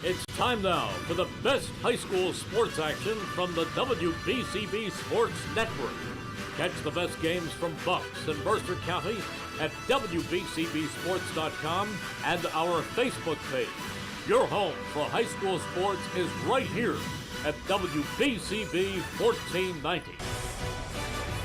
It's time now for the best high school sports action from the WBCB Sports Network. Catch the best games from Bucks and Mercer County at WBCBSports.com and our Facebook page. Your home for high school sports is right here at WBCB 1490.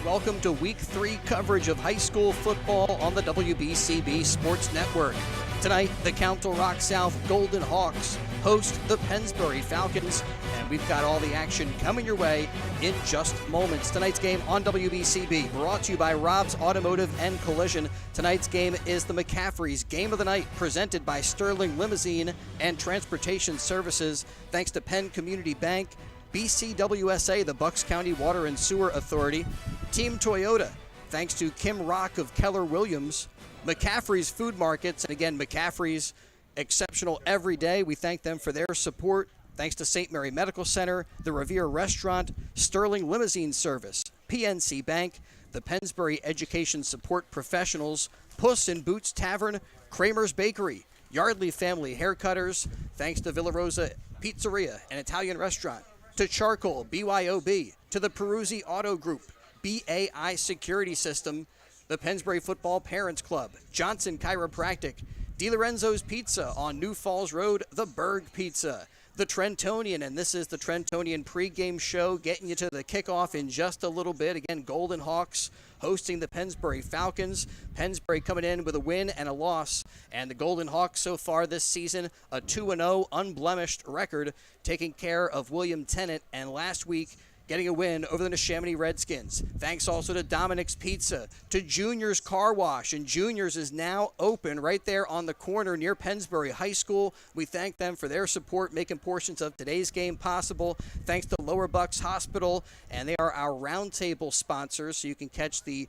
Welcome to Week 3 coverage of high school football on the WBCB Sports Network. Tonight, the Council Rock South Golden Hawks host the Pennsbury Falcons, and we've got all the action coming your way in just moments. Tonight's game on WBCB, brought to you by Rob's Automotive and Collision. Tonight's game is the McCaffrey's Game of the Night, presented by Sterling Limousine and Transportation Services, thanks to Penn Community Bank, BCWSA, the Bucks County Water and Sewer Authority, Team Toyota, thanks to Kim Rock of Keller Williams, McCaffrey's Food Markets, and again, McCaffrey's exceptional every day. We thank them for their support. Thanks to St. Mary Medical Center, the Revere Restaurant, Sterling Limousine Service, PNC Bank, the Pennsbury Education Support Professionals, Puss in Boots Tavern, Kramer's Bakery, Yardley Family Haircutters, thanks to Villa Rosa Pizzeria, an Italian restaurant, to Charcoal, BYOB, to the Peruzzi Auto Group, BAI Security System, the Pennsbury Football Parents Club, Johnson Chiropractic, DiLorenzo's Pizza on New Falls Road, the Berg Pizza, the Trentonian, and this is the Trentonian pregame show, getting you to the kickoff in just a little bit. Again, Golden Hawks hosting the Pennsbury Falcons. Pennsbury coming in with a win and a loss, and the Golden Hawks so far this season, a 2-0 unblemished record, taking care of William Tennant, and last week, getting a win over the Neshaminy Redskins. Thanks also to Dominic's Pizza, to Junior's Car Wash, and Junior's is now open right there on the corner near Pennsbury High School. We thank them for their support, making portions of today's game possible. Thanks to Lower Bucks Hospital, and they are our roundtable sponsors, so you can catch the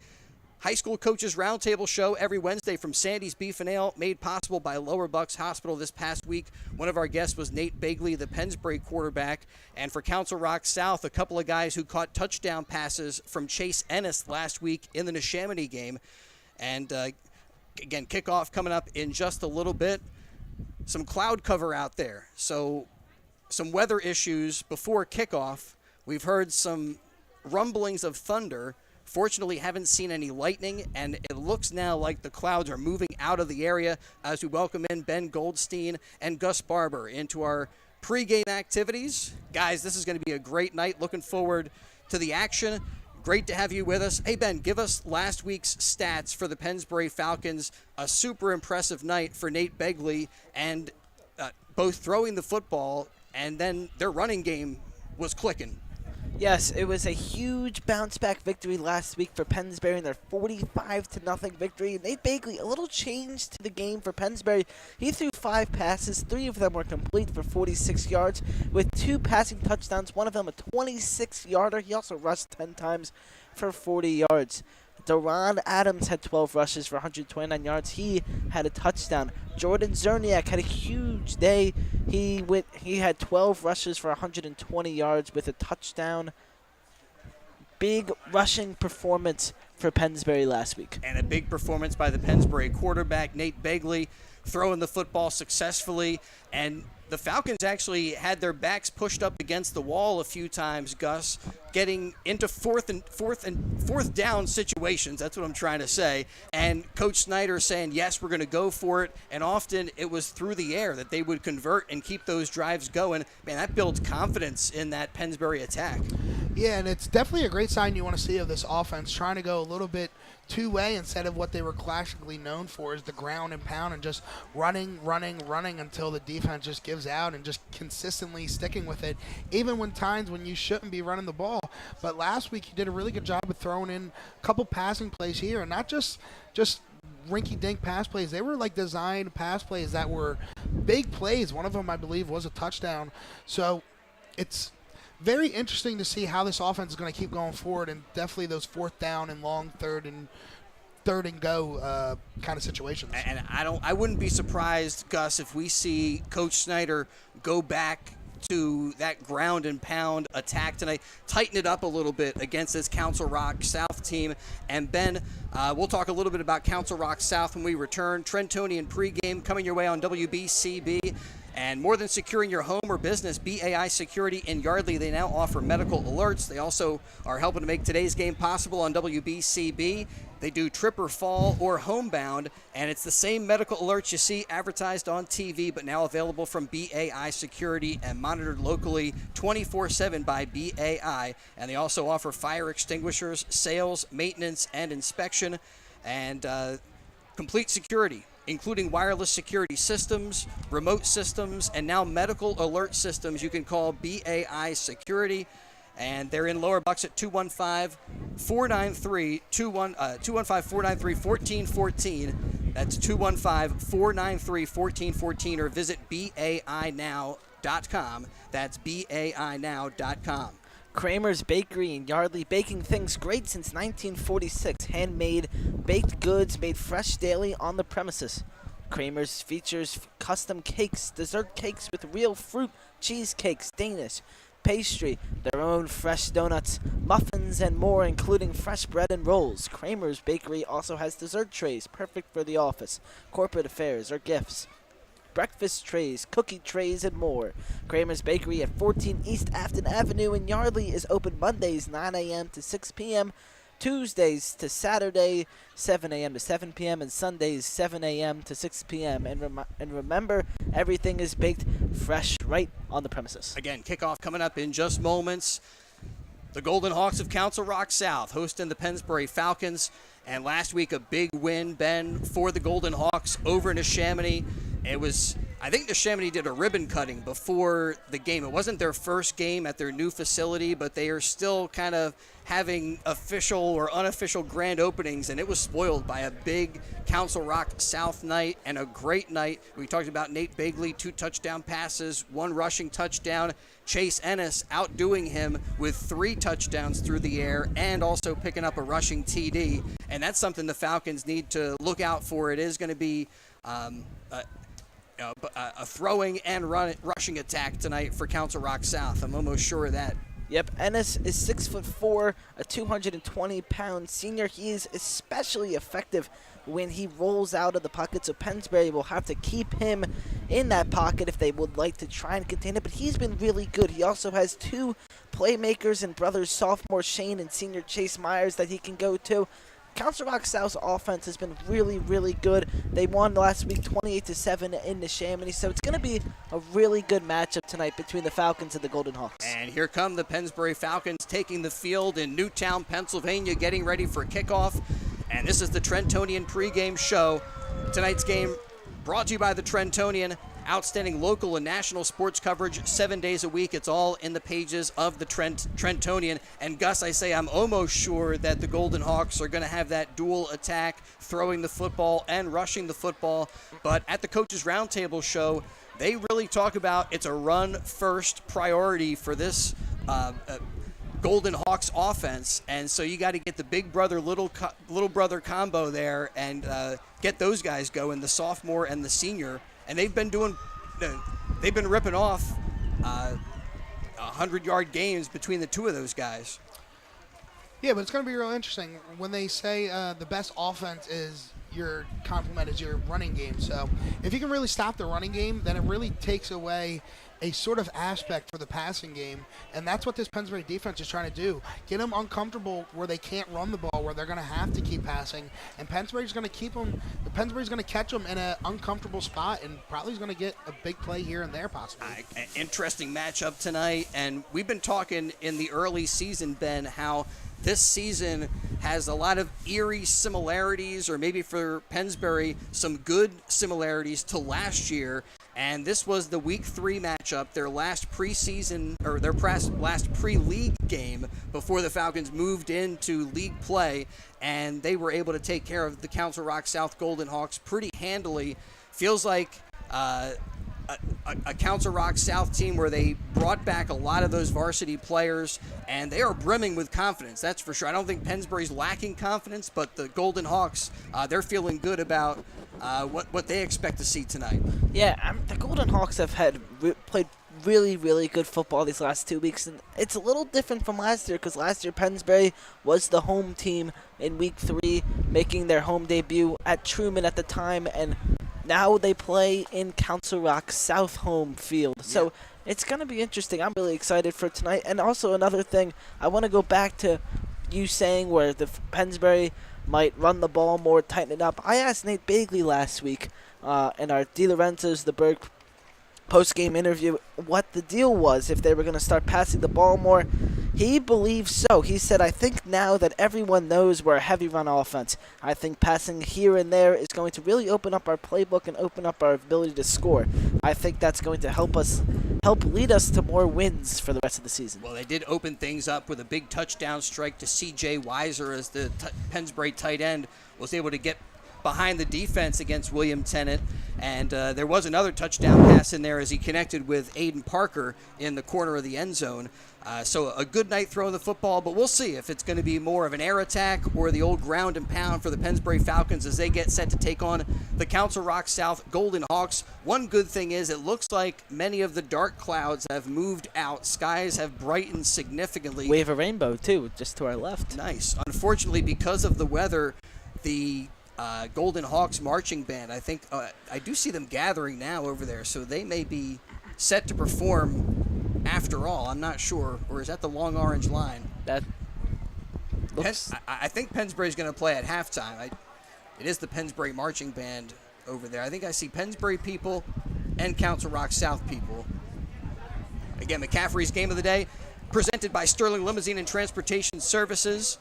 High School Coaches Roundtable Show every Wednesday from Sandy's Beef and Ale, made possible by Lower Bucks Hospital. This past week, one of our guests was Nate Begley, the Pennsbury quarterback. And for Council Rock South, a couple of guys who caught touchdown passes from Chase Ennis last week in the Neshaminy game. And again, kickoff coming up in just a little bit. Some cloud cover out there. So some weather issues before kickoff. We've heard some rumblings of thunder. Fortunately, haven't seen any lightning, and it looks now like the clouds are moving out of the area as we welcome in Ben Goldstein and Gus Barber into our pregame activities. Guys, this is going to be a great night. Looking forward to the action. Great to have you with us. Hey, Ben, give us last week's stats for the Pennsbury Falcons. A super impressive night for Nate Begley, and both throwing the football and then their running game was clicking. Yes, it was a huge bounce-back victory last week for Pennsbury in their 45-0 victory. Nate Begley, a little change to the game for Pennsbury. He threw 5 passes. 3 of them were complete for 46 yards with 2 passing touchdowns, one of them a 26-yarder. He also rushed 10 times for 40 yards. Deron Adams had 12 rushes for 129 yards. He had a touchdown. Jordan Zerniak had a huge day. He had 12 rushes for 120 yards with a touchdown. Big rushing performance for Pennsbury last week. And a big performance by the Pennsbury quarterback, Nate Begley, throwing the football successfully. And the Falcons actually had their backs pushed up against the wall a few times, Gus, getting into fourth down situations. That's what I'm trying to say. And Coach Snyder saying, yes, we're going to go for it. And often it was through the air that they would convert and keep those drives going. Man, that builds confidence in that Pennsbury attack. Yeah, and it's definitely a great sign you want to see of this offense, trying to go a little bit two-way instead of what they were classically known for, is the ground and pound and just running until the defense just gives out and just consistently sticking with it, even when times when you shouldn't be running the ball. But last week you did a really good job of throwing in a couple passing plays here, and not just rinky-dink pass plays. They were like designed pass plays that were big plays. One of them, I believe, was a touchdown. So it's very interesting to see how this offense is going to keep going forward, and definitely those 4th down and long third and go kind of situations. And I wouldn't be surprised, Gus, if we see Coach Snyder go back to that ground and pound attack tonight, tighten it up a little bit against this Council Rock South team. And Ben, we'll talk a little bit about Council Rock South when we return. Trentonian pregame coming your way on WBCB. And more than securing your home or business, BAI Security in Yardley, they now offer medical alerts. They also are helping to make today's game possible on WBCB. They do trip or fall or homebound, and it's the same medical alerts you see advertised on TV, but now available from BAI Security and monitored locally 24/7 by BAI. And they also offer fire extinguishers, sales, maintenance, and inspection, and complete security, including wireless security systems, remote systems, and now medical alert systems. You can call BAI Security, and they're in Lower Bucks at 215-493-1414. That's 215-493-1414, or visit BAInow.com. That's BAInow.com. Kramer's Bakery in Yardley, baking things great since 1946. Handmade baked goods made fresh daily on the premises. Kramer's features custom cakes, dessert cakes with real fruit, cheesecakes, Danish, pastry, their own fresh donuts, muffins, and more, including fresh bread and rolls. Kramer's Bakery also has dessert trays, perfect for the office, corporate affairs, or gifts. Breakfast trays, cookie trays, and more. Kramer's Bakery at 14 East Afton Avenue in Yardley is open Mondays 9 a.m. to 6 p.m., Tuesdays to Saturday 7 a.m. to 7 p.m., and Sundays 7 a.m. to 6 p.m. And remember, everything is baked fresh right on the premises. Again, kickoff coming up in just moments. The Golden Hawks of Council Rock South hosting the Pennsbury Falcons. And last week, a big win, Ben, for the Golden Hawks over Neshaminy. It was, I think Neshaminy did a ribbon cutting before the game. It wasn't their first game at their new facility, but they are still kind of having official or unofficial grand openings, and it was spoiled by a big Council Rock South night and a great night. We talked about Nate Bagley, 2 touchdown passes, 1 rushing touchdown. Chase Ennis outdoing him with 3 touchdowns through the air and also picking up a rushing TD. And that's something the Falcons need to look out for. It is going to be a throwing and rushing attack tonight for Council Rock South. I'm almost sure of that. Yep, Ennis is 6'4", a 220-pound senior. He is especially effective when he rolls out of the pocket, so Pennsbury will have to keep him in that pocket if they would like to try and contain it, but he's been really good. He also has 2 playmakers and brothers, sophomore Shane and senior Chase Myers, that he can go to. Council Rock South's offense has been really, really good. They won last week 28-7 in Neshaminy, so it's going to be a really good matchup tonight between the Falcons and the Golden Hawks. And here come the Pennsbury Falcons taking the field in Newtown, Pennsylvania, getting ready for kickoff. And this is the Trentonian pregame show. Tonight's game brought to you by the Trentonian. Outstanding local and national sports coverage 7 days a week. It's all in the pages of the Trentonian. And Gus, I say I'm almost sure that the Golden Hawks are going to have that dual attack, throwing the football and rushing the football. But at the Coaches Roundtable show, they really talk about it's a run-first priority for this Golden Hawks offense. And so you got to get the big brother, little brother combo there and get those guys going, the sophomore and the senior. And they've been ripping off 100-yard games between the 2 of those guys. Yeah, but it's going to be real interesting when they say the best offense is your complement is your running game. So if you can really stop the running game, then it really takes away a sort of aspect for the passing game, and that's what this Pennsbury defense is trying to do. Get them uncomfortable where they can't run the ball, where they're going to have to keep passing, and Pennsbury's going to keep them. Pennsbury's going to catch them in an uncomfortable spot, and probably is going to get a big play here and there possibly. Interesting matchup tonight, and we've been talking in the early season, Ben, how this season has a lot of eerie similarities, or maybe for Pennsbury, some good similarities to last year. And this was the Week 3 matchup, their last preseason, or their last pre-league game before the Falcons moved into league play, and they were able to take care of the Council Rock South Golden Hawks pretty handily. Feels like a Council Rock South team where they brought back a lot of those varsity players, and they are brimming with confidence, that's for sure. I don't think Pennsbury's lacking confidence, but the Golden Hawks, they're feeling good about what they expect to see tonight. Yeah, the Golden Hawks have played really, really good football these last 2 weeks, and it's a little different from last year because last year Pennsbury was the home team in Week 3, making their home debut at Truman at the time, and Now they play in Council Rock South home field. So it's going to be interesting. I'm really excited for tonight. And also another thing, I want to go back to you saying where the Pennsbury might run the ball more, tighten it up. I asked Nate Bagley last week in our De Lorenzo's The Berg post-game interview what the deal was, if they were going to start passing the ball more. He believes so. He said, I think now that everyone knows we're a heavy run offense, I think passing here and there is going to really open up our playbook and open up our ability to score. I think that's going to help lead us to more wins for the rest of the season. Well, they did open things up with a big touchdown strike to C.J. Weiser as the Pennsbury tight end was able to get behind the defense against William Tennant. And there was another touchdown pass in there as he connected with Aiden Parker in the corner of the end zone. So a good night throwing the football, but we'll see if it's going to be more of an air attack or the old ground and pound for the Pennsbury Falcons as they get set to take on the Council Rock South Golden Hawks. One good thing is it looks like many of the dark clouds have moved out. Skies have brightened significantly. We have a rainbow, too, just to our left. Nice. Unfortunately, because of the weather, the Golden Hawks marching band, I think I do see them gathering now over there, so they may be set to perform after all. I'm not sure. Or is that the Long Orange Line? That looks... I think Pennsbury's going to play at halftime. It is the Pennsbury marching band over there. I think I see Pennsbury people and Council Rock South people. Again, McCaffrey's Game of the Day, presented by Sterling Limousine and Transportation Services.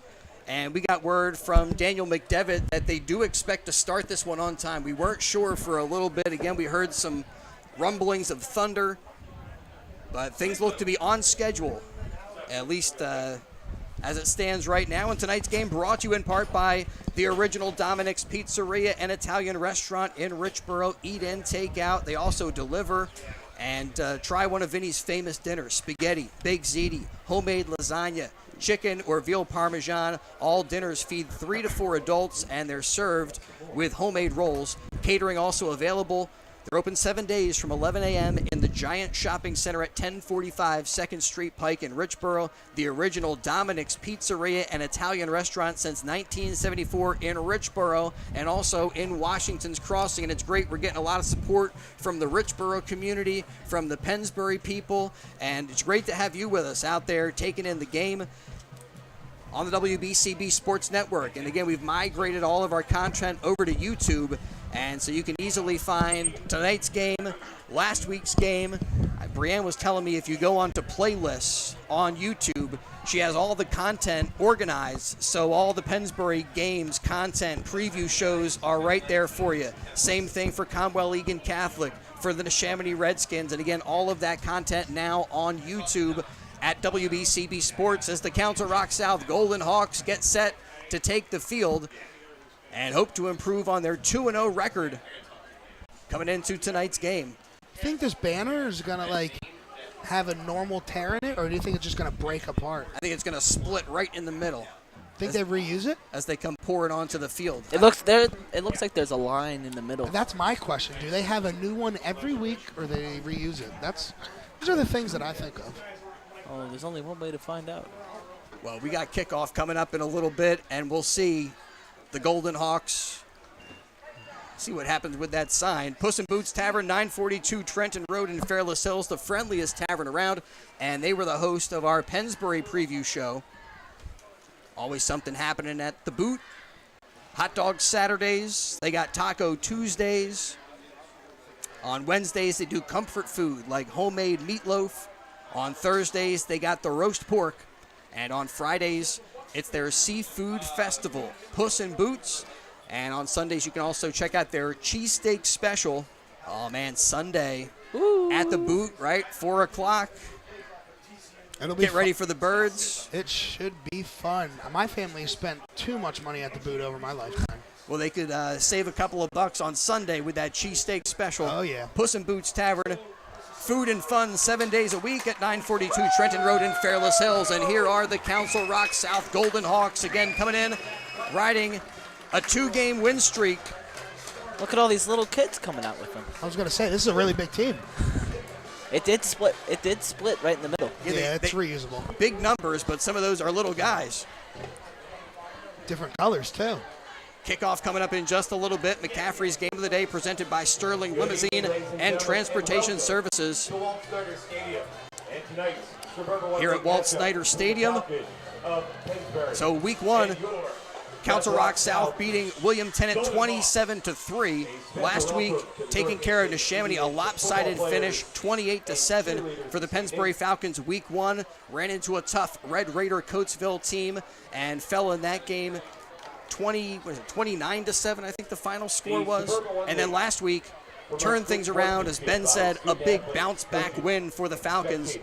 And we got word from Daniel McDevitt that they do expect to start this one on time. We weren't sure for a little bit. Again, we heard some rumblings of thunder, but things look to be on schedule, at least as it stands right now. And tonight's game brought to you in part by the original Dominic's Pizzeria and Italian Restaurant in Richboro. Eat in, take out. They also deliver. And try one of Vinny's famous dinners: spaghetti, baked ziti, homemade lasagna, chicken or veal parmesan. All dinners feed 3 to 4 adults, and they're served with homemade rolls. Catering also available. They're open 7 days from 11 a.m. in the Giant Shopping Center at 1045 2nd Street Pike in Richboro. The original Dominic's Pizzeria and Italian Restaurant since 1974 in Richboro and also in Washington's Crossing. And it's great. We're getting a lot of support from the Richboro community, from the Pennsbury people, and it's great to have you with us out there taking in the game on the WBCB Sports Network. And again, we've migrated all of our content over to YouTube, and so you can easily find tonight's game, last week's game. Brianne was telling me if you go onto playlists on YouTube, she has all the content organized, so all the Pennsbury games, content, preview shows are right there for you. Same thing for Conwell Egan Catholic, for the Neshaminy Redskins, and again, all of that content now on YouTube at WBCB Sports as the Council Rock South Golden Hawks get set to take the field and hope to improve on their 2-0 record coming into tonight's game. Think this banner is going to, have a normal tear in it, or do you think it's just going to break apart? I think it's going to split right in the middle. Think they reuse it? As they come pouring onto the field. It looks like there's a line in the middle. That's my question. Do they have a new one every week, or do they reuse it? These are the things that I think of. Oh, there's only one way to find out. Well, we got kickoff coming up in a little bit, and we'll see the Golden Hawks. See what happens with that sign. Puss in Boots Tavern, 942 Trenton Road in Fairless Hills, the friendliest tavern around, and they were the host of our Pennsbury preview show. Always something happening at the Boot. Hot dog Saturdays. They got Taco Tuesdays. On Wednesdays, they do comfort food like homemade meatloaf. On Thursdays, they got the roast pork. And on Fridays, it's their seafood festival, Puss in Boots. And on Sundays, you can also check out their cheesesteak special. Oh, man, Sunday at the Boot, right? 4 o'clock. Get ready for the birds. It should be fun. My family spent too much money at the Boot over my lifetime. Well, they could save a couple of bucks on Sunday with that cheesesteak special. Oh, yeah. Puss in Boots Tavern. Food and fun 7 days a week at 942 Trenton Road in Fairless Hills. And here are the Council Rock South Golden Hawks again coming in, riding a 2-game win streak. Look at all these little kids coming out with them. I was going to say, this is a really big team. It did split. It did split right in the middle. Yeah, it's reusable. Big numbers, but some of those are little guys. Different colors, too. Kickoff coming up in just a little bit. McCaffrey's Game of the Day presented by Sterling Limousine and Transportation Services. Here at Walt Snyder Stadium. So week 1, Council Rock South beating William Tennant 27-3. Last week, taking care of Neshaminy, a lopsided finish, 28-7 for the Pennsbury Falcons. Week 1 ran into a tough Red Raider Coatesville team and fell in that game 29-7, I think the final score was. And then last week, turned things around, as Ben said, a big bounce-back win for the Falcons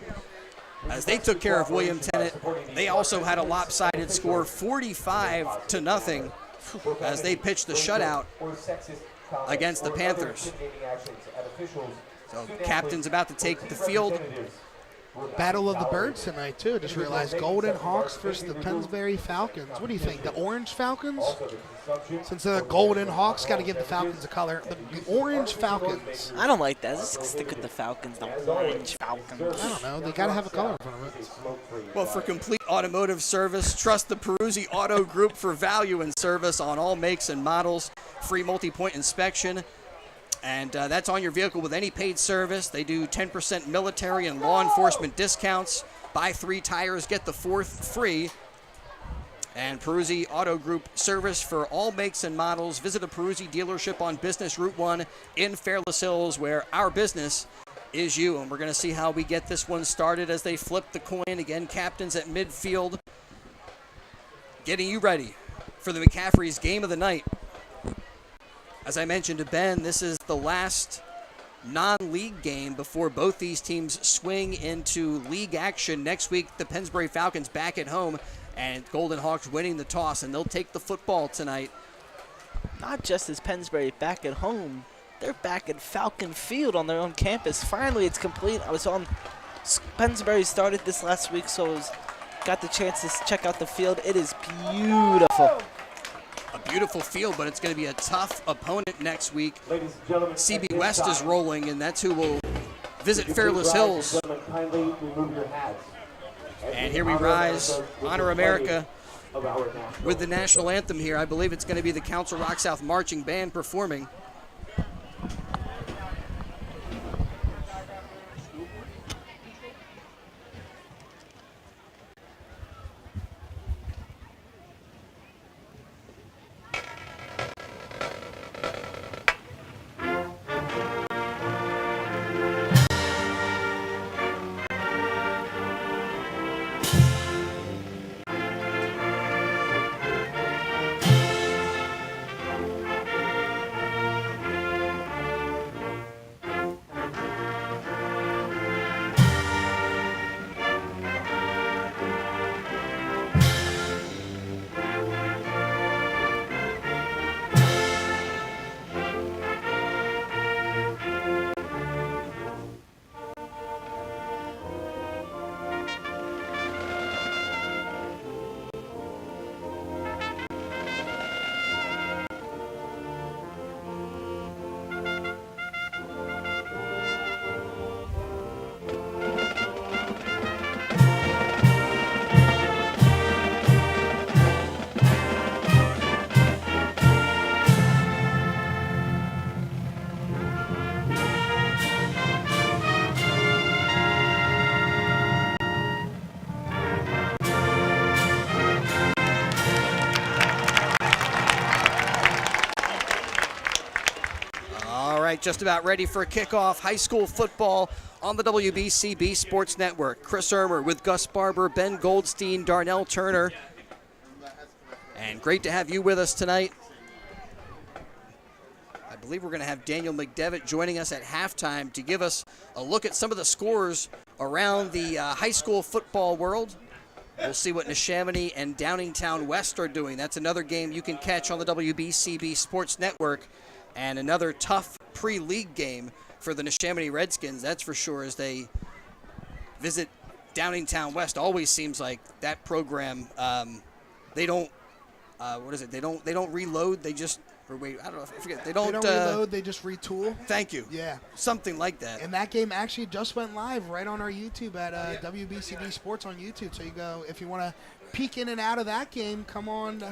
as they took care of William Tennant. They also had a lopsided score, 45-0, as they pitched the shutout against the Panthers. So captain's about to take the field. Battle of the Birds tonight, too. Just realized Golden Hawks versus the Pennsbury Falcons. What do you think? The Orange Falcons? Since the Golden Hawks, got to give the Falcons a color. The Orange Falcons. I don't like that. Let's stick with the Falcons, the Orange Falcons. I don't know. They got to have a color in front of it. Well, for complete automotive service, trust the Peruzzi Auto Group for value and service on all makes and models. Free multi-point inspection. And that's on your vehicle with any paid service. They do 10% military and law enforcement discounts. Buy 3 tires, get the 4th free. And Peruzzi Auto Group service for all makes and models. Visit a Peruzzi dealership on Business Route 1 in Fairless Hills, where our business is you. And we're going to see how we get this one started as they flip the coin. Again, captains at midfield, getting you ready for the McCaffrey's Game of the Night. As I mentioned to Ben, this is the last non-league game before both these teams swing into league action. Next week, the Pennsbury Falcons back at home, and Golden Hawks winning the toss, and they'll take the football tonight. Not just as Pennsbury back at home, they're back at Falcon Field on their own campus. Finally, it's complete. I was on Pennsbury started this last week, so got the chance to check out the field. It is beautiful. A beautiful field, but it's going to be a tough opponent next week. CB West is rolling, and that's who will visit Fairless Hills. And here we rise, honor America, with the national anthem here. I believe it's going to be the Council Rock South Marching Band performing. Just about ready for a kickoff. High school football on the WBCB Sports Network. Chris Ermer with Gus Barber, Ben Goldstein, Darnell Turner. And great to have you with us tonight. I believe we're going to have Daniel McDevitt joining us at halftime to give us a look at some of the scores around the high school football world. We'll see what Neshaminy and Downingtown West are doing. That's another game you can catch on the WBCB Sports Network. And another tough pre-league game for the Neshaminy Redskins, that's for sure, as they visit Downingtown West. Always seems like that program, they don't, They don't reload. They just, or wait, I don't know. I forget. They don't reload. They just retool. Thank you. Yeah. Something like that. And that game actually just went live right on our YouTube at WBCB Sports on YouTube. So you go, if you want to peek in and out of that game, come on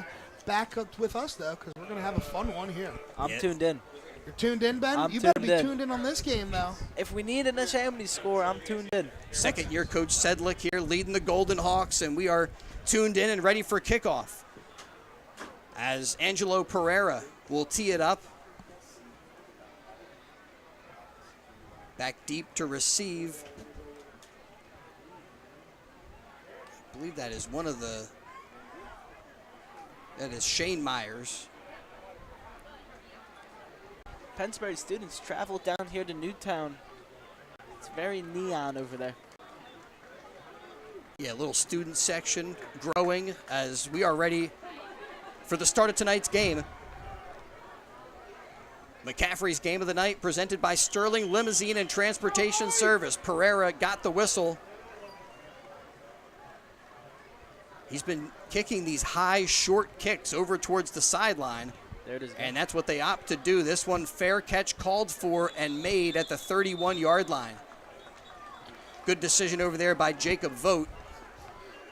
back up with us, though, because we're going to have a fun one here. I'm tuned in. You're tuned in, Ben? I'm You better be tuned in. tuned in on this game, though. If we need an Ashambley score, I'm tuned in. Second-year Coach Sedlick here leading the Golden Hawks, and we are tuned in and ready for kickoff as Angelo Pereira will tee it up. Back deep to receive. I believe that is that is Shane Myers. Pennsbury students traveled down here to Newtown. It's very neon over there. Yeah, a little student section growing as we are ready for the start of tonight's game. McCaffrey's game of the night presented by Sterling Limousine and Transportation Service. Pereira got the whistle. He's been kicking these high, short kicks over towards the sideline. There it is. And that's what they opt to do. This one, fair catch called for and made at the 31-yard line. Good decision over there by Jacob Vogt.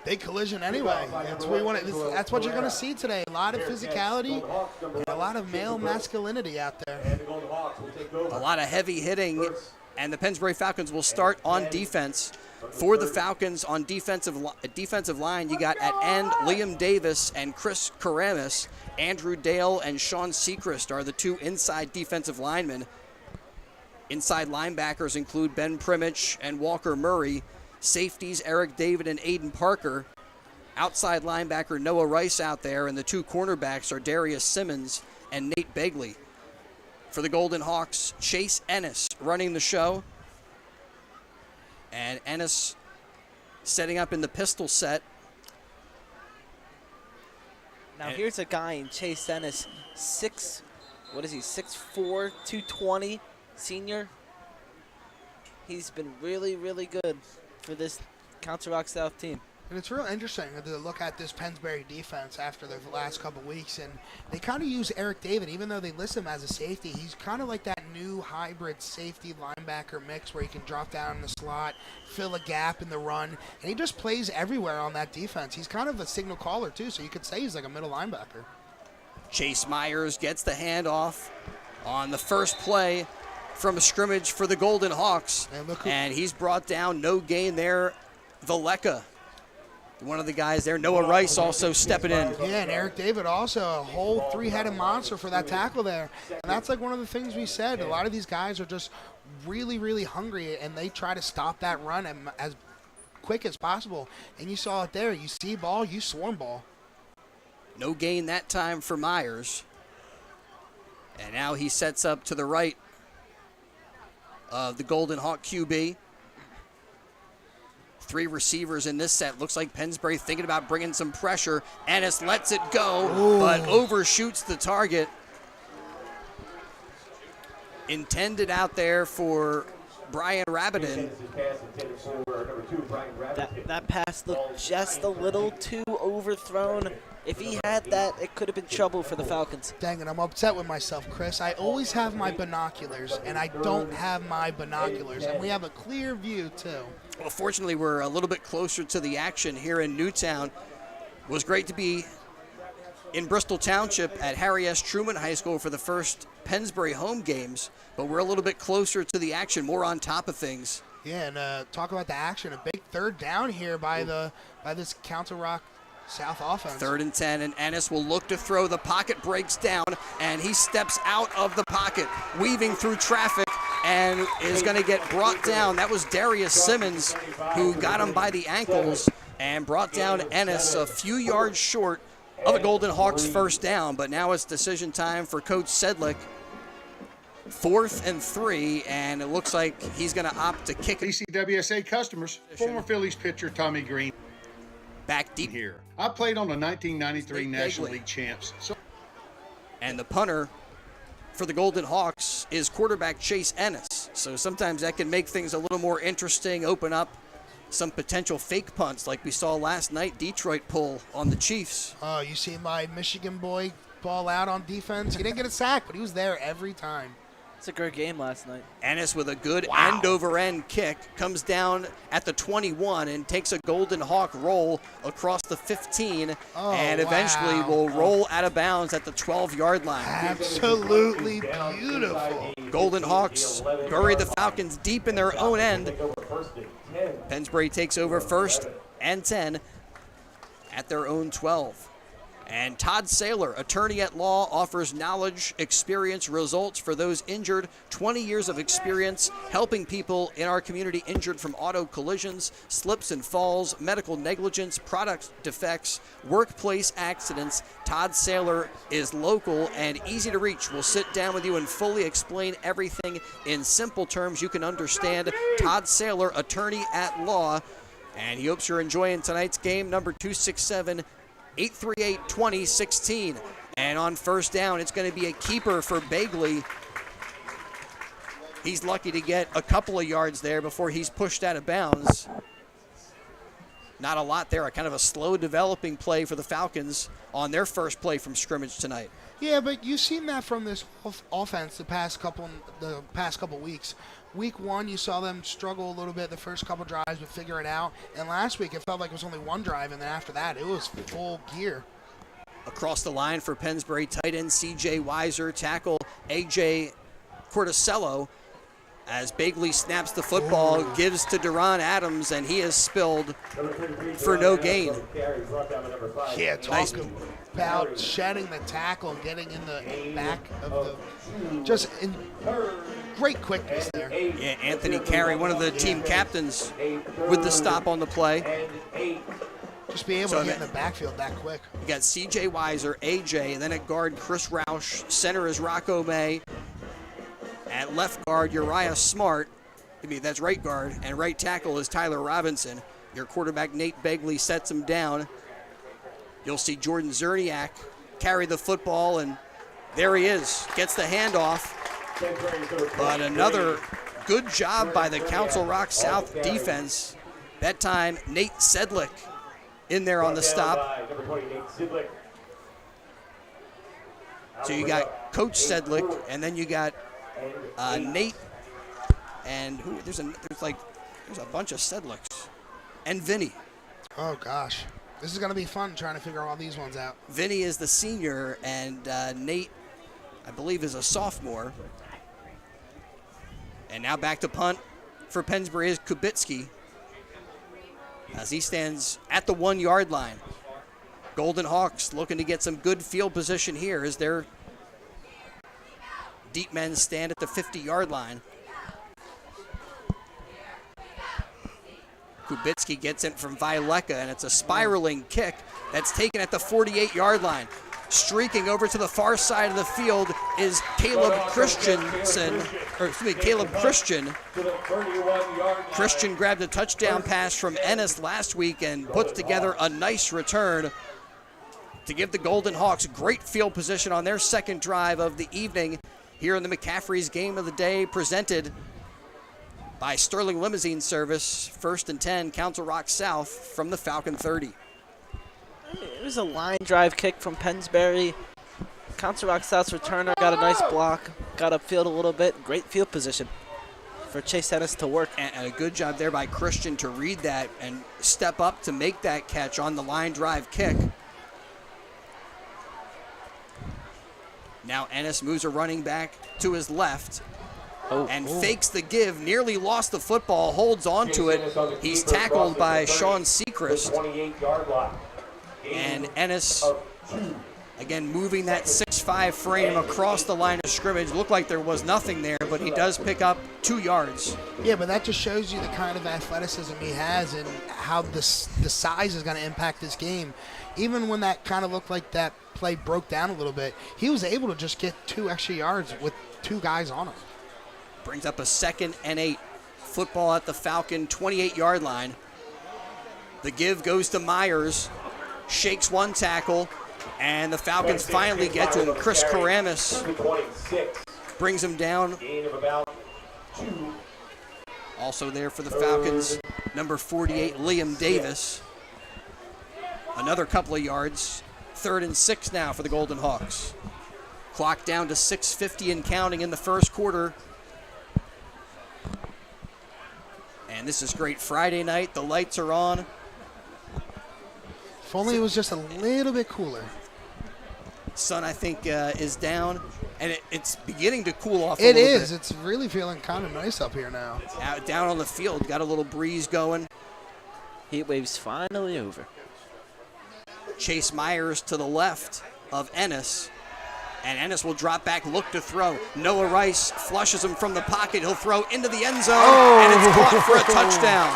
Big collision anyway. That's what you're going to see today. A lot of physicality and a lot of male masculinity out there. A lot of heavy hitting, and the Pennsbury Falcons will start on defense. For the Falcons on defensive line, you got at end Liam Davis and Chris Karamis. Andrew Dale and Sean Sechrist are the two inside defensive linemen. Inside linebackers include Ben Primich and Walker Murray. Safeties Eric David and Aiden Parker. Outside linebacker Noah Rice out there, and the two cornerbacks are Darius Simmons and Nate Begley. For the Golden Hawks, Chase Ennis running the show. And Ennis setting up in the pistol set. Now here's a guy in Chase Ennis, 6'4", 220, senior. He's been really, really good for this Council Rock South team. And it's real interesting to look at this Pennsbury defense after the last couple weeks. And they kind of use Eric David, even though they list him as a safety. He's kind of like that new hybrid safety linebacker mix where he can drop down in the slot, fill a gap in the run. And he just plays everywhere on that defense. He's kind of a signal caller, too, so you could say he's like a middle linebacker. Chase Myers gets the handoff on the first play from a scrimmage for the Golden Hawks. And he's brought down, no gain there, Valeka. One of the guys there, Noah Rice, also stepping in. Yeah, and Eric David also, a whole three-headed monster for that tackle there. And that's like one of the things we said. A lot of these guys are just really, really hungry, and they try to stop that run as quick as possible. And you saw it there. You see ball, you swarm ball. No gain that time for Myers. And now he sets up to the right of the Golden Hawk QB. Three receivers in this set. Looks like Pennsbury thinking about bringing some pressure. Ennis lets it go, but overshoots the target. Intended out there for Brian Rabidin. That pass looked just a little too overthrown. If he had that, it could have been trouble for the Falcons. Dang it, I'm upset with myself, Chris. I always have my binoculars, and I don't have my binoculars. And we have a clear view, too. Well, fortunately, we're a little bit closer to the action here in Newtown. It was great to be in Bristol Township at Harry S. Truman High School for the first Pennsbury home games, but we're a little bit closer to the action, more on top of things. Yeah, and talk about the action. A big third down here by this Council Rock South offense. 3rd and 10, and Ennis will look to throw. The pocket breaks down, and he steps out of the pocket, weaving through traffic, and is going to get brought down. That was Darius Simmons who got him by the ankles and brought down Ennis a few yards short of the Golden Hawks' first down. But now it's decision time for Coach Sedlick. 4th and 3, and it looks like he's going to opt to kick it. ECWSA customers, former Phillies pitcher Tommy Green. Back deep Here. I played on the 1993 National League champs. And the punter for the Golden Hawks is quarterback Chase Ennis. So sometimes that can make things a little more interesting, open up some potential fake punts like we saw last night Detroit pull on the Chiefs. Oh, you see my Michigan boy ball out on defense? He didn't get a sack, but he was there every time. It's a great game last night. Ennis with a good end-over-end kick comes down at the 21 and takes a Golden Hawk roll across the 15 and eventually will roll out of bounds at the 12-yard line. Absolutely beautiful. Golden Hawks bury the Falcons deep in their own end. Pennsbury takes over 1st and 10 at their own 12. And Todd Saylor, attorney at law, offers knowledge, experience, results for those injured. 20 years of experience helping people in our community injured from auto collisions, slips and falls, medical negligence, product defects, workplace accidents. Todd Saylor is local and easy to reach. We'll sit down with you and fully explain everything in simple terms you can understand. Todd Saylor, attorney at law. And he hopes you're enjoying tonight's game, number 267-838-2016. And on first down, it's going to be a keeper for Bagley. He's lucky to get a couple of yards there before he's pushed out of bounds. Not a lot there, a kind of a slow developing play for the Falcons on their first play from scrimmage tonight. Yeah, but you've seen that from this offense the past couple weeks. Week 1, you saw them struggle a little bit the first couple drives, but figure it out. And last week, it felt like it was only one drive, and then after that, it was full gear. Across the line for Pennsbury, tight end C.J. Weiser, tackle A.J. Corticello. As Bagley snaps the football, gives to Duron Adams, and he is spilled for no gain. Yeah, talking about shedding the tackle, getting in the back of the great quickness there. Yeah, Anthony Carey, one of the team captains, with the stop on the play. Just be able to get in the backfield that quick. You got C.J. Weiser, A.J., and then at guard, Chris Roush. Center is Rocco May. At left guard, Uriah Smart. That's right guard. And right tackle is Tyler Robinson. Your quarterback, Nate Begley, sets him down. You'll see Jordan Zerniak carry the football, and there he is. Gets the handoff. But another good job by the Council Rock South defense. That time, Nate Sedlick in there on the stop. So you got Coach Sedlick, and then you got Nate, and there's a bunch of Sedlicks, and Vinny. Oh gosh, this is gonna be fun trying to figure all these ones out. Vinny is the senior, and Nate, I believe, is a sophomore. And now back to punt for Pennsbury is Kubitsky, as he stands at the 1-yard line. Golden Hawks looking to get some good field position here as their deep men stand at the 50-yard line. Kubitsky gets it from Violeka, and it's a spiraling kick that's taken at the 48-yard line. Streaking over to the far side of the field is Caleb Christian. Christian grabbed a touchdown pass from Ennis last week and puts together a nice return to give the Golden Hawks great field position on their second drive of the evening here in the McCaffrey's Game of the Day, presented by Sterling Limousine Service. 1st and 10, Council Rock South from the Falcon 30. It was a line drive kick from Pennsbury. Council Rock South's returner got a nice block, got upfield a little bit. Great field position for Chase Ennis to work. And a good job there by Christian to read that and step up to make that catch on the line drive kick. Now Ennis moves a running back to his left and fakes the give, nearly lost the football, holds on to it. He's tackled by Sean Sechrist. And Ennis, again, moving that 6'5" frame across the line of scrimmage. Looked like there was nothing there, but he does pick up 2 yards. Yeah, but that just shows you the kind of athleticism he has and how the size is going to impact this game. Even when that kind of looked like that play broke down a little bit, he was able to just get 2 extra yards with 2 guys on him. Brings up a 2nd and 8. Football at the Falcon 28-yard line. The give goes to Myers. Shakes one tackle, and the Falcons finally get to him. Chris Karamis brings him down. Also there for the Falcons, number 48, Liam Davis. Another couple of yards. 3rd and 6 now for the Golden Hawks. Clock down to 6:50 and counting in the first quarter. And this is great Friday night. The lights are on. If only it was just a little bit cooler. Sun, I think, is down, and it's beginning to cool off a It little is. bit. It's really feeling kind of nice up here now. Down on the field, got a little breeze going. Heat wave's finally over. Chase Myers to the left of Ennis. And Ennis will drop back, look to throw. Noah Rice flushes him from the pocket. He'll throw into the end zone, and it's caught for a touchdown.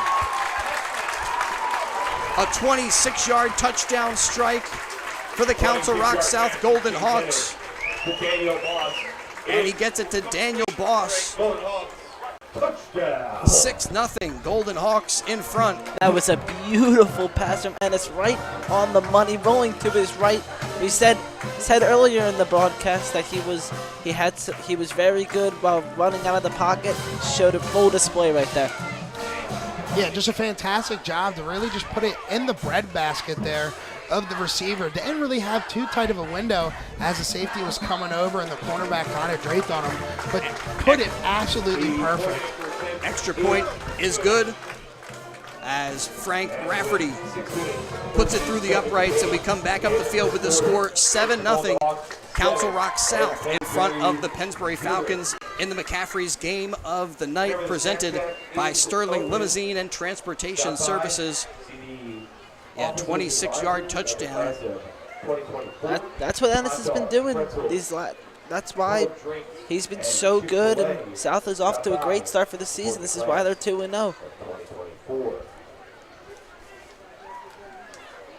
A 26-yard touchdown strike for the Council Rock South Golden Hawks. And he gets it to Daniel Boss. 6-0, Golden Hawks in front. That was a beautiful pass from Ennis, right on the money, rolling to his right. We said earlier in the broadcast that he was very good while running out of the pocket. Showed a full display right there. Yeah, just a fantastic job to really just put it in the breadbasket there of the receiver. Didn't really have too tight of a window as the safety was coming over and the cornerback kind of draped on him, but put it absolutely perfect. Extra point is good as Frank Rafferty puts it through the uprights, and we come back up the field with the score 7-0. Council Rock South in front of the Pennsbury Falcons in the McCaffrey's Game of the Night, presented by Sterling Limousine and Transportation Services. Yeah, 26-yard touchdown. That's what Ennis has been doing. That's why he's been so good, and South is off to a great start for the season. This is why they're 2-0.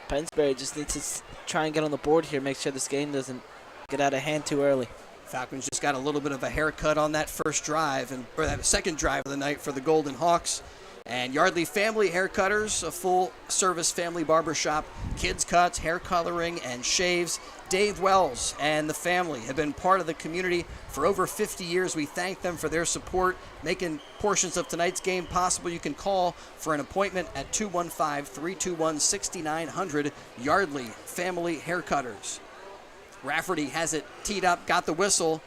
Pennsbury just needs to try and get on the board here, make sure this game doesn't get out of hand too early. Falcons just got a little bit of a haircut on that first drive, or that second drive of the night for the Golden Hawks. And Yardley Family Haircutters, a full-service family barbershop, kids cuts, hair coloring, and shaves. Dave Wells and the family have been part of the community for over 50 years. We thank them for their support, making portions of tonight's game possible. You can call for an appointment at 215-321-6900, Yardley Family Haircutters. Rafferty has it teed up, got the whistle,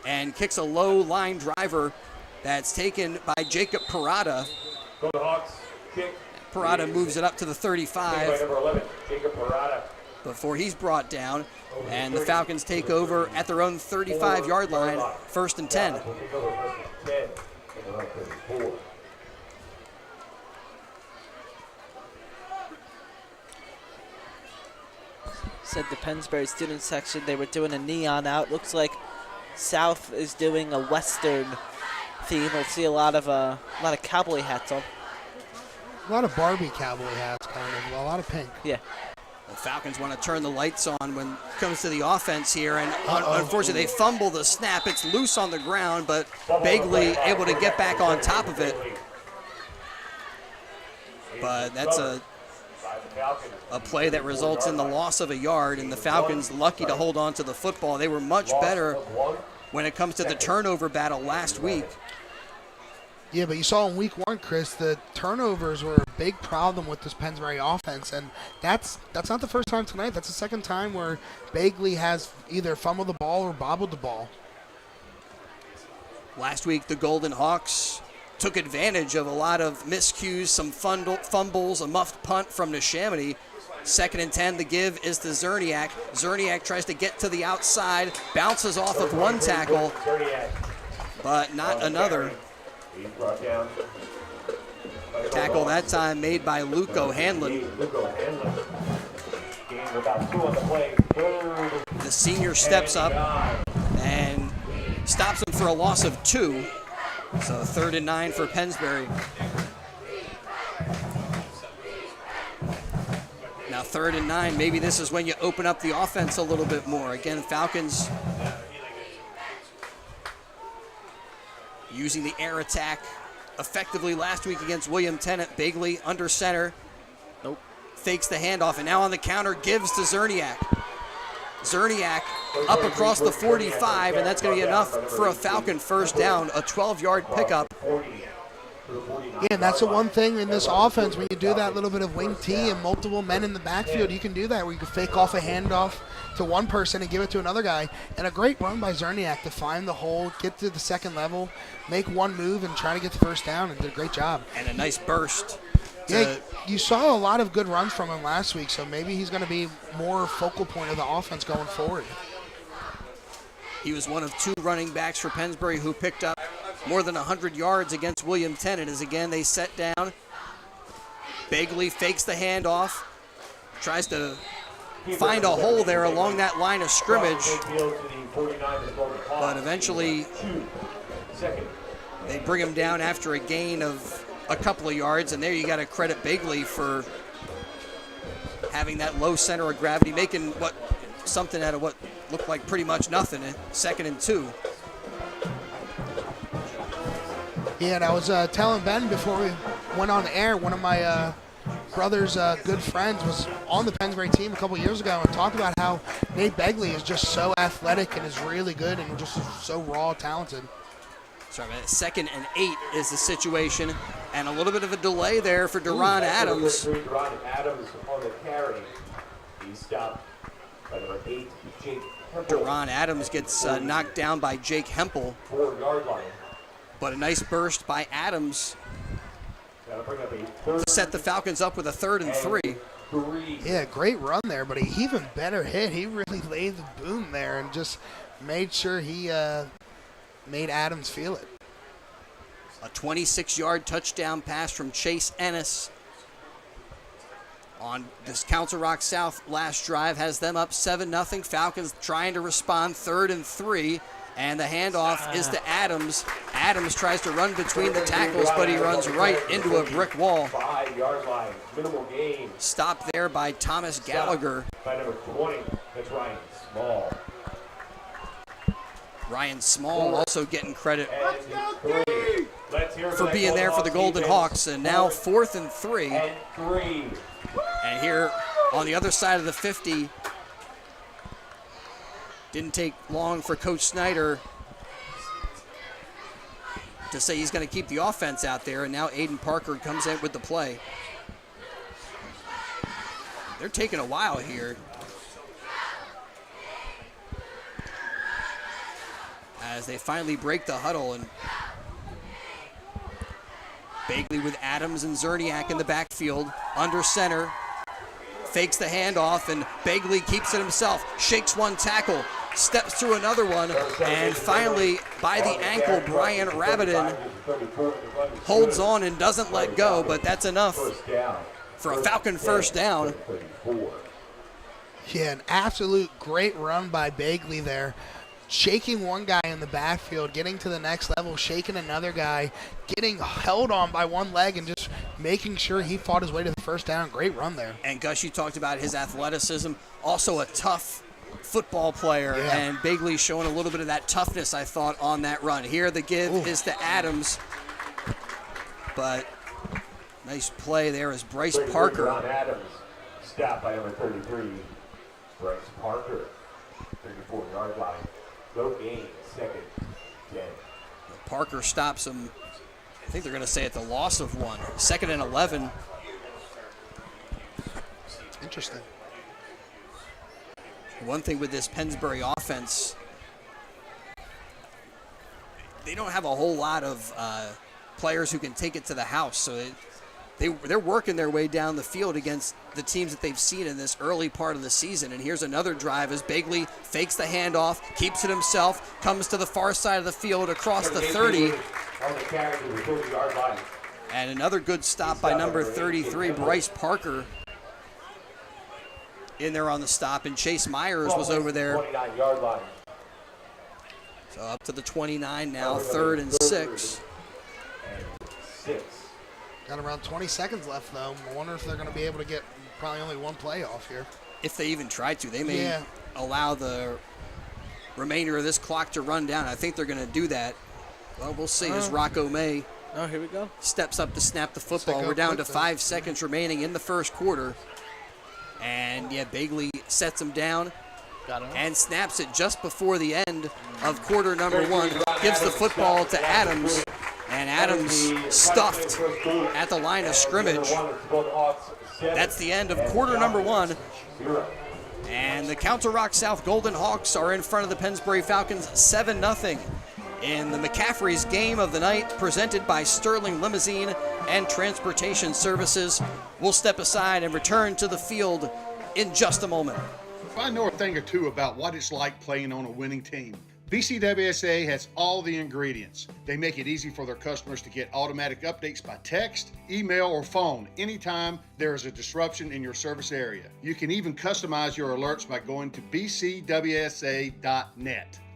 and kicks a low line driver that's taken by Jacob Parada. Parada moves it up to the 35 before he's brought down, and the Falcons take over at their own 35-yard line, 1st and 10. Said the Pennsbury student section, they were doing a neon out. Looks like South is doing a Western theme. We'll see a lot of cowboy hats on. A lot of Barbie cowboy hats, kind of. A lot of pink. Yeah. The Falcons want to turn the lights on when it comes to the offense here, and unfortunately they fumble the snap. It's loose on the ground, but Bagley able to get back on top of it. But that's a play that results in the loss of a yard, and the Falcons lucky to hold on to the football. They were much better when it comes to the turnover battle last week. Yeah, but you saw in week 1, Chris, the turnovers were a big problem with this Pennsbury offense, and that's not the first time tonight. That's the second time where Bagley has either fumbled the ball or bobbled the ball. Last week, the Golden Hawks took advantage of a lot of miscues, some fumbles, a muffed punt from Neshaminy. 2nd and 10, the give is to Zerniak. Zerniak tries to get to the outside, bounces off of one tackle, but not another. Tackle that time made by Luke O'Hanlon. The senior steps up and stops him for a loss of 2. So 3rd and 9 for Pennsbury. Now 3rd and 9, maybe this is when you open up the offense a little bit more. Again, Falcons using the air attack effectively last week against William Tennant. Bagley under center. Nope. Fakes the handoff, and now on the counter gives to Zerniak. Zerniak up across the 45, and that's going to be enough for a Falcon first down, a 12-yard pickup. Yeah, and that's the one thing in this offense. When you do that little bit of wing T and multiple men in the backfield, you can do that where you can fake off a handoff to one person and give it to another guy. And a great run by Zerniak to find the hole, get to the second level, make one move, and try to get the first down, and did a great job. And a nice burst. Yeah, you saw a lot of good runs from him last week, so maybe he's going to be more focal point of the offense going forward. He was one of 2 running backs for Pennsbury who picked up more than 100 yards against William Tennant, as again they set down. Bagley fakes the handoff, tries to find a hole there along that line of scrimmage, but eventually they bring him down after a gain of a couple of yards, and there you got to credit Bagley for having that low center of gravity, making something out of what looked like pretty much nothing. 2nd and 2. Yeah, and I was telling Ben before we went on the air, one of my brother's good friends was on the Pennsbury team a couple years ago and talked about how Nate Begley is just so athletic and is really good and just so raw talented. Sorry, 2nd and 8 is the situation, and a little bit of a delay there for Deron Adams. Deron Adams on the carry. He's stopped by number 8, Jake Hempel. Deron Adams gets knocked down by Jake Hempel. 4-yard line. But a nice burst by Adams That'll bring up a to set the Falcons up with a 3rd and 3. Yeah, great run there, but an even better hit. He really laid the boom there and just made sure he made Adams feel it. A 26-yard touchdown pass from Chase Ennis on this Council Rock South last drive has them up 7-0. Falcons trying to respond, 3rd and 3. And the handoff is to Adams. Adams tries to run between the tackles, but he runs right into a brick wall. 5-yard line, minimal gain. Stopped there by Thomas Gallagher. By number 20, that's Ryan Small. Ryan Small also getting credit Let's hear for being there for the Golden Hawks. And now 4th and 3. And 3. And here on the other side of the 50, didn't take long for Coach Snyder to say he's going to keep the offense out there, and now Aiden Parker comes in with the play. They're taking a while here. As they finally break the huddle, and Bagley with Adams and Zerniak in the backfield, under center, fakes the handoff, and Bagley keeps it himself, shakes one tackle, steps through another one, and finally, by the ankle, Brian Rabidin holds on and doesn't let go, but that's enough for a Falcon first down. Yeah, an absolute great run by Bagley there. Shaking one guy in the backfield, getting to the next level, shaking another guy, getting held on by one leg, and just making sure he fought his way to the first down. Great run there. And Gus, you talked about his athleticism, also a tough football player, and Bagley showing a little bit of that toughness, I thought, on that run. Here the give is to Adams, but nice play there is Bryce Parker. Adams, stopped by number 33, Bryce Parker, 34-yard line. No gain, 2nd, 10. Parker stops him. I think they're going to say at the loss of 1. 2nd and 11. Interesting. One thing with this Pennsbury offense, they don't have a whole lot of players who can take it to the house. So they're working their way down the field against the teams that they've seen in this early part of the season. And here's another drive as Bagley fakes the handoff, keeps it himself, comes to the far side of the field across the 30. And another good stop by number 33, Bryce Parker, in there on the stop. And Chase Myers was over there. So up to the 29 now, 3rd and 6. Got around 20 seconds left, though. I wonder if they're going to be able to get probably only one play off here. If they even try to. They may allow the remainder of this clock to run down. I think they're going to do that. Well, we'll see as Rocco May here we go. steps up to snap the football. We're down to 5 seconds remaining in the first quarter. And, Bagley sets him down and snaps it just before the end of quarter number 1. Gives the football to Adams. And Adams stuffed at the line of scrimmage. That's the end of quarter number 1. And the Council Rock South Golden Hawks are in front of the Pennsbury Falcons 7-0 in the McCaffrey's game of the night, presented by Sterling Limousine and Transportation Services. We'll step aside and return to the field in just a moment. If I know a thing or two about what it's like playing on a winning team, BCWSA has all the ingredients. They make it easy for their customers to get automatic updates by text, email, or phone anytime there is a disruption in your service area. You can even customize your alerts by going to bcwsa.net.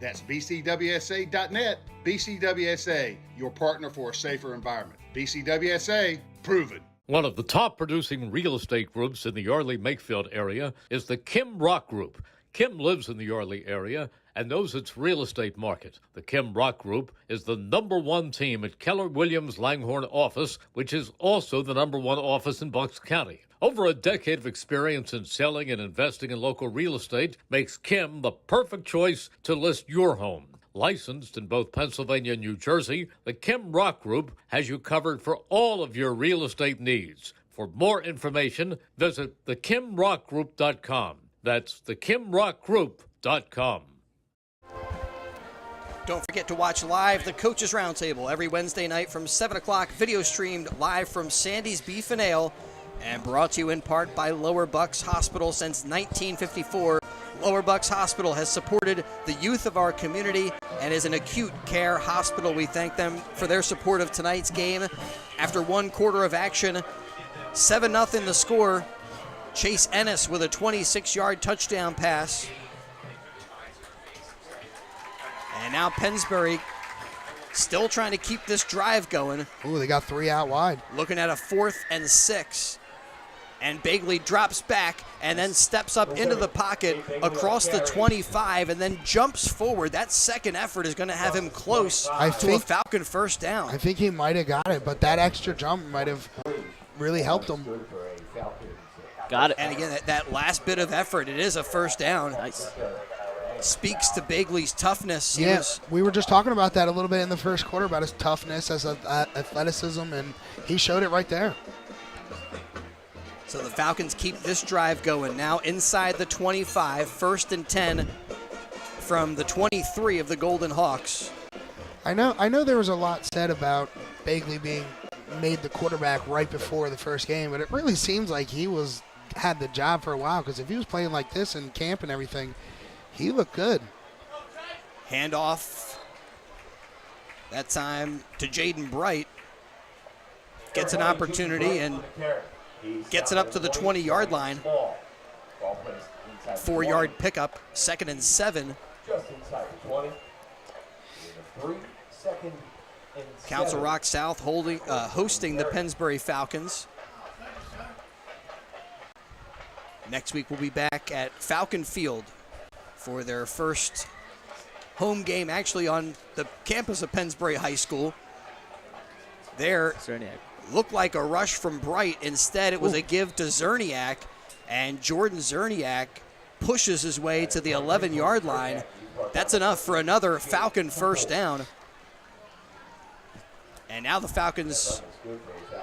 That's bcwsa.net. BCWSA, your partner for a safer environment. BCWSA, proven. One of the top producing real estate groups in the Yardley-Makefield area is the Kim Rock Group. Kim lives in the Yardley area and knows its real estate market. The Kim Rock Group is the #1 team at Keller Williams Langhorne office, which is also the #1 office in Bucks County. Over a decade of experience in selling and investing in local real estate makes Kim the perfect choice to list your home. Licensed in both Pennsylvania and New Jersey, the Kim Rock Group has you covered for all of your real estate needs. For more information, visit thekimrockgroup.com. That's thekimrockgroup.com. Don't forget to watch live the Coaches Roundtable every Wednesday night from 7 o'clock, video streamed live from Sandy's Beef and Ale, and brought to you in part by Lower Bucks Hospital since 1954. Lower Bucks Hospital has supported the youth of our community and is an acute care hospital. We thank them for their support of tonight's game. After 1 quarter of action, 7-0 the score. Chase Ennis with a 26-yard touchdown pass. And now Pennsbury still trying to keep this drive going. Ooh, they got 3 out wide. Looking at a 4th and 6. And Bagley drops back and then steps up into the pocket across the 25 and then jumps forward. That second effort is going to have him close to a Falcon first down. I think he might have got it, but that extra jump might have really helped him. Got it. And again, that last bit of effort, it is a first down. Nice. Speaks to Bagley's toughness. Yes, we were just talking about that a little bit in the first quarter, about his toughness, his athleticism, and he showed it right there. So the Falcons keep this drive going. Now inside the 25, 1st and 10 from the 23 of the Golden Hawks. I know there was a lot said about Bagley being made the quarterback right before the first game, but it really seems like he had the job for a while, because if he was playing like this in camp and everything, he looked good. Handoff. That time to Jaden Bright. Gets an opportunity and gets it up to the 20-yard line. 4-yard pickup, 2nd and 7. Just inside the 20. 3-second and Council Rock South hosting the Pennsbury Falcons. Next week we'll be back at Falcon Field for their first home game, actually on the campus of Pennsbury High School. There looked like a rush from Bright. Instead, it was a give to Zerniak, and Jordan Zerniak pushes his way to the 11-yard line. That's enough for another Falcon first down. And now the Falcons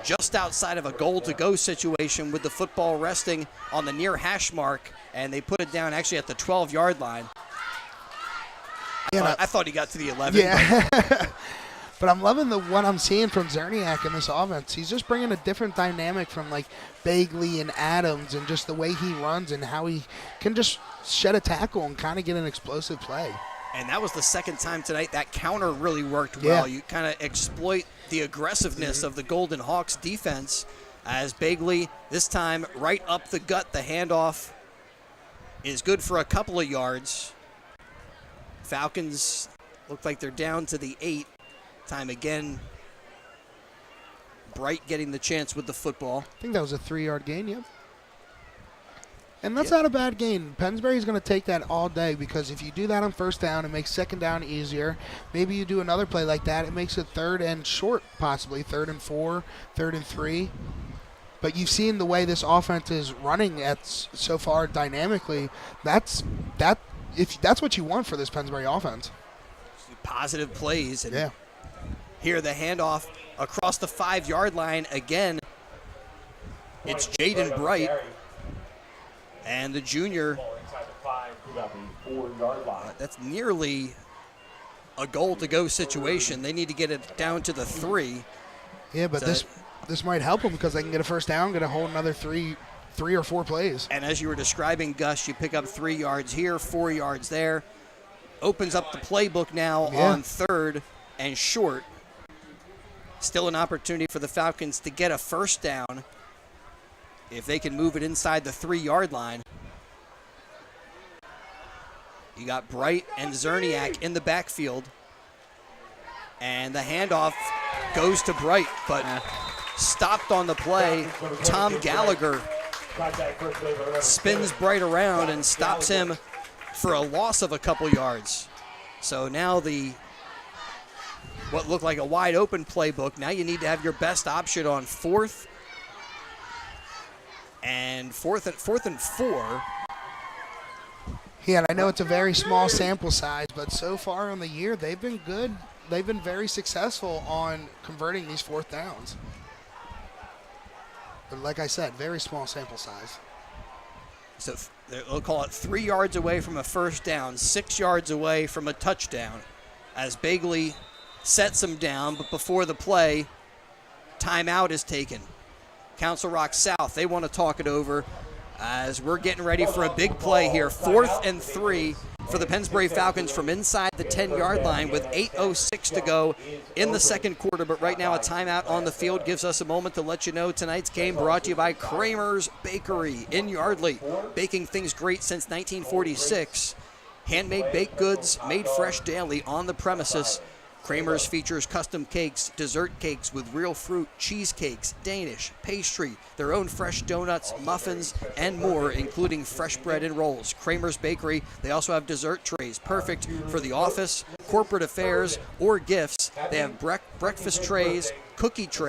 just outside of a goal-to-go situation with the football resting on the near hash mark, and they put it down actually at the 12-yard line. I thought he got to the 11. Yeah. But I'm loving what I'm seeing from Zerniak in this offense. He's just bringing a different dynamic from like Bagley and Adams, and just the way he runs and how he can just shed a tackle and kind of get an explosive play. And that was the second time tonight that counter really worked well. Yeah. You kind of exploit the aggressiveness of the Golden Hawks defense as Bagley, this time right up the gut. The handoff is good for a couple of yards. Falcons look like they're down to the 8. Time again, Bright getting the chance with the football. I think that was a 3-yard gain, yep. And that's not a bad gain. Pennsbury's going to take that all day, because if you do that on first down, it makes second down easier. Maybe you do another play like that, it makes it 3rd and short, possibly 3rd and 4, 3rd and 3. But you've seen the way this offense is running so far dynamically. If that's what you want for this Pennsbury offense. Positive plays. And Here the handoff across the 5-yard line again. It's Jaden Bright, and the junior. That's nearly a goal-to-go situation. They need to get it down to the 3. Yeah, but this might help them because they can get a first down, get a whole another three or four plays. And as you were describing, Gus, you pick up 3 yards here, 4 yards there. Opens up the playbook now on 3rd and short. Still an opportunity for the Falcons to get a first down if they can move it inside the 3-yard line. You got Bright and Zerniak in the backfield. And the handoff goes to Bright, but stopped on the play. Tom Gallagher spins Bright around and stops him for a loss of a couple yards. So now what looked like a wide open playbook, now you need to have your best option on 4th and 4. Yeah, and I know it's a very small sample size, but so far on the year, they've been good. They've been very successful on converting these 4th downs. But like I said, very small sample size. So they'll call it 3 yards away from a first down, 6 yards away from a touchdown, as Bagley sets him down, but before the play, timeout is taken. Council Rock South, they want to talk it over as we're getting ready for a big play here. 4th and 3 for the Pennsbury Falcons from inside the 10-yard line with 8:06 to go in the second quarter. But right now a timeout on the field gives us a moment to let you know tonight's game brought to you by Kramer's Bakery in Yardley. Baking things great since 1946. Handmade baked goods made fresh daily on the premises. Kramer's features custom cakes, dessert cakes with real fruit, cheesecakes, Danish, pastry, their own fresh donuts, muffins, and more, including fresh bread and rolls. Kramer's Bakery, they also have dessert trays, perfect for the office, corporate affairs, or gifts. They have breakfast trays, cookie trays,